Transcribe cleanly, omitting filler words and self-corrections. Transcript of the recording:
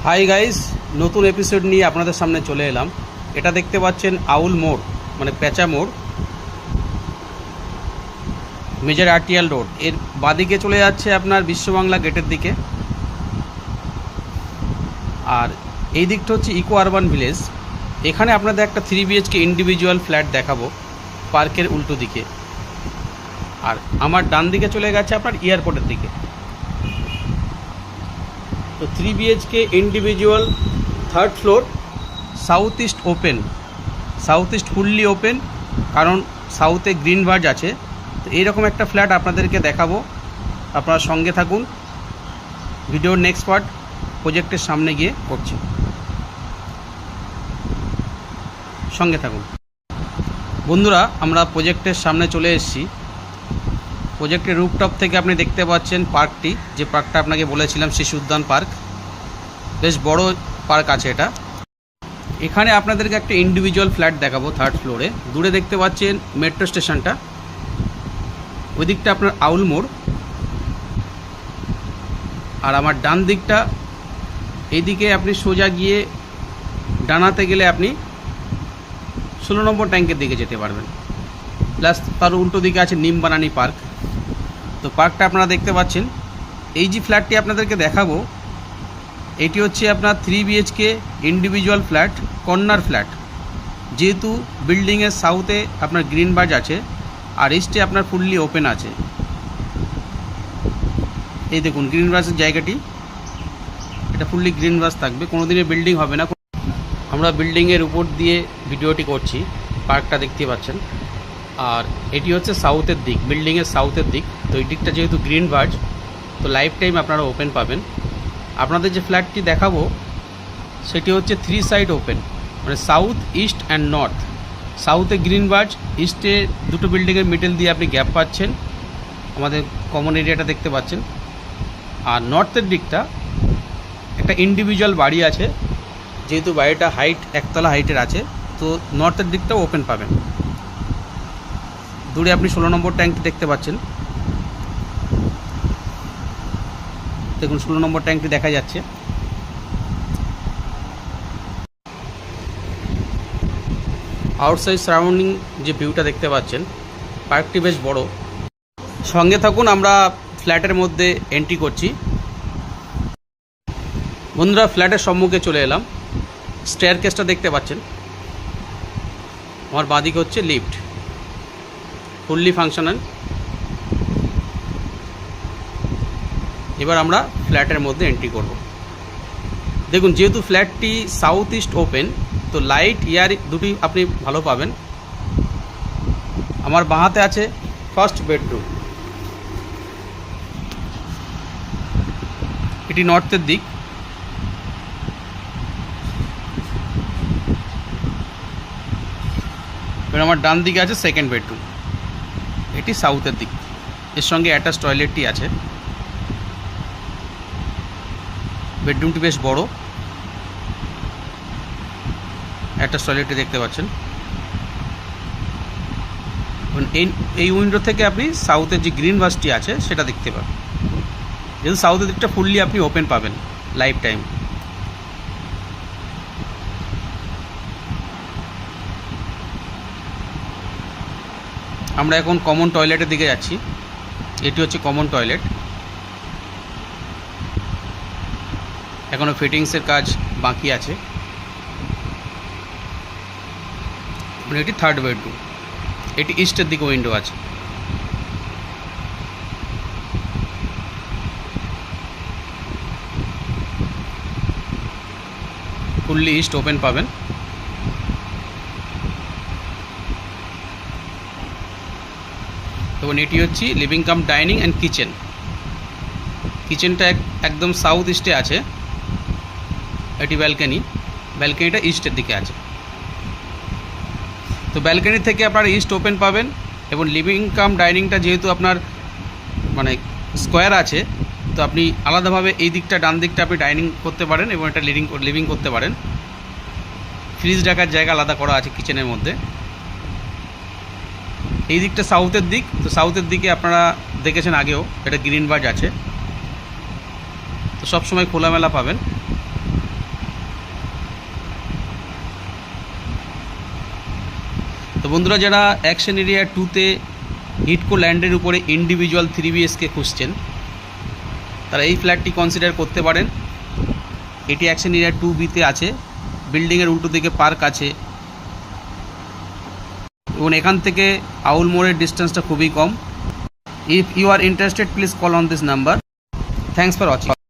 Hi guys, নতুন episode নিয়ে আপনাদের সামনে চলে এলাম। এটা দেখতে পাচ্ছেন আউল মোড়, মানে পেঁচা মোড়, মেজর আরটিএল রোড। এর বাদিকে চলে যাচ্ছে আপনার বিশ্ববাংলা গেটের দিকে, আর এই দিকটা হচ্ছে ইকো আরবান ভিলেজ। এখানে আপনাদের একটা 3 BHK ইন্ডিভিজুয়াল ফ্ল্যাট দেখাবো পার্কের উল্টো দিকে। আর আমার ডান দিকে চলে গেছে আপনার এয়ারপোর্টের দিকে। তো 3 BHK individual, 3rd floor, south east open, south east fully open, কারণ সাউথে গ্রিন ভার্জ আছে। তো এইরকম একটা ফ্ল্যাট আপনাদেরকে দেখাবো, আপনারা সঙ্গে থাকুন। ভিডিওর নেক্সট পার্ট প্রজেক্টের সামনে গিয়ে করছি, সঙ্গে থাকুন বন্ধুরা। আমরা প্রজেক্টের সামনে চলে এসেছি। প্রজেক্টের রুফটপ থেকে আপনি দেখতে পাচ্ছেন পার্কটি, যে পার্কটা আপনাকে বলেছিলাম শিশু উদ্যান পার্ক। বেশ বড় পার্ক আছে এটা। এখানে আপনাদেরকে একটা ইন্ডিভিজুয়াল ফ্ল্যাট দেখাবো 3rd ফ্লোরে। দূরে দেখতে পাচ্ছেন মেট্রো স্টেশনটা, ওই দিকটা আপনার আউল মোড়। আর আমার ডান দিকটা, এইদিকে আপনি সোজা গিয়ে ডানাতে গেলে আপনি 16 নম্বর ট্যাঙ্কের দিকে যেতে পারবেন। প্লাস তার উল্টো দিকে আছে নিমবানানি পার্ক। তো পার্কটা আপনারা দেখতে পাচ্ছেন। এই যে ফ্ল্যাটটি আপনাদেরকে দেখাবো, এটি হচ্ছে আপনার 3 BHK individual flat, corner flat. যেহেতু বিল্ডিংয়ের সাউথে আপনার গ্রিন ভার্জ আছে আর ইস্টে আপনার ফুললি ওপেন আছে। এই দেখুন গ্রিন ভার্জের জায়গাটি, এটা ফুললি গ্রিন ভার্জ থাকবে, কোনো দিনে বিল্ডিং হবে না। আমরা বিল্ডিংয়ের উপর দিয়ে ভিডিওটি করছি, পার্কটা দেখতে পাচ্ছেন। আর এটি হচ্ছে সাউথের দিক, বিল্ডিংয়ের সাউথের দিক। তো এই দিকটা যেহেতু গ্রিন ভার্জ, তো লাইফ টাইম আপনারা ওপেন পাবেন। আপনাদের যে ফ্ল্যাটটি দেখাবো সেটি হচ্ছে 3 সাইড ওপেন, মানে সাউথ, ইস্ট অ্যান্ড নর্থ। সাউথে গ্রিন ভার্জ, ইস্টে দুটো বিল্ডিংয়ের মিডল দিয়ে আপনি গ্যাপ পাচ্ছেন, আমাদের কমন এরিয়াটা দেখতে পাচ্ছেন। আর নর্থের দিকটা একটা ইন্ডিভিজুয়াল বাড়ি আছে, যেহেতু বাড়িটা হাইট, একতলা হাইটের আছে, তো নর্থের দিকটাও ওপেন পাবেন। দূরে আপনি 16 নম্বর ট্যাঙ্কটি দেখতে পাচ্ছেন। দেখুন 16 নম্বর ট্যাঙ্কটি দেখা যাচ্ছে। আউটসাইড সারাউন্ডিং যে ভিউটা দেখতে পাচ্ছেন, পার্কটি বেশ বড়। সঙ্গে থাকুন, আমরা ফ্ল্যাটের মধ্যে এন্ট্রি করছি। বন্ধুরা, ফ্ল্যাটের সম্মুখে চলে এলাম। স্টেয়ারকেসটা দেখতে পাচ্ছেন। আমার বাঁদিকে হচ্ছে লিফট, ফুললি ফাংশনাল। এবার আমরা ফ্ল্যাটের মধ্যে এন্ট্রি করব। দেখুন, যেহেতু ফ্ল্যাটটি সাউথ ইস্ট ওপেন, তো লাইট এয়ার দুটি আপনি ভালো পাবেন। আমার বাঁহাতে আছে ফার্স্ট বেডরুম, এটি নর্থের দিক। এবার আমার ডান দিকে আছে সেকেন্ড বেডরুম, এটি সাউথের দিক। এর সঙ্গে অ্যাটাচ টয়লেটটি আছে। বেডরুমটি বেশ বড়, অ্যাটাচ টয়লেটটি দেখতে পাচ্ছেন। এই উইন্ডো থেকে আপনি সাউথের যে গ্রিন ভার্জটি আছে সেটা দেখতে পাবেন, যেহেতু সাউথের দিকটা ফুললি আপনি ওপেন পাবেন লাইফ টাইম। আমরা এখন কমন টয়লেটের দিকে যাচ্ছি। এটি হচ্ছে কমন টয়লেট। এখনও ফিটিংসের কাজ বাকি আছে। এটি 3rd বেডরুম, এটি ইস্টের দিকে উইন্ডো আছে। ফুললি ইস্ট ওপেন পাবেন। এবং এটি হচ্ছে living cum dining and kitchen. কিচেনটা একদম সাউথ ইস্টে আছে। এটি ব্যালকনি, ব্যালকনিটা ইস্টের দিকে আছে। তো ব্যালকনি থেকে আপনারা ইস্ট ওপেন পাবেন। এবং লিভিং কাম ডাইনিংটা যেহেতু আপনার মানে স্কোয়ার আছে, তো আপনি আলাদাভাবে এই দিকটা, ডান দিকটা আপনি ডাইনিং করতে পারেন এবং এটা লিভিং করতে পারেন। ফ্রিজ রাখার জায়গা আলাদা করা আছে কিচেনের মধ্যে। এই দিকটা সাউথের দিক। তো সাউথের দিকে আপনারা দেখেছেন আগেও, এটা গ্রিন ভার্জ আছে, তো সব সময় খোলামেলা পাবেন। তো বন্ধুরা, যারা অ্যাকশন এরিয়া 2-তে হিটকো ল্যান্ডের উপরে ইন্ডিভিজুয়াল 3 BHK খুঁজছেন, তারা এই ফ্ল্যাটটি কনসিডার করতে পারেন। এটি অ্যাকশন এরিয়া 2B-তে আছে, বিল্ডিংয়ের উল্টো দিকে পার্ক আছে এবং এখান থেকে আউল মোড়ের ডিস্টেন্সটা খুবই কম। If you are interested, please call on this number. Thanks for watching.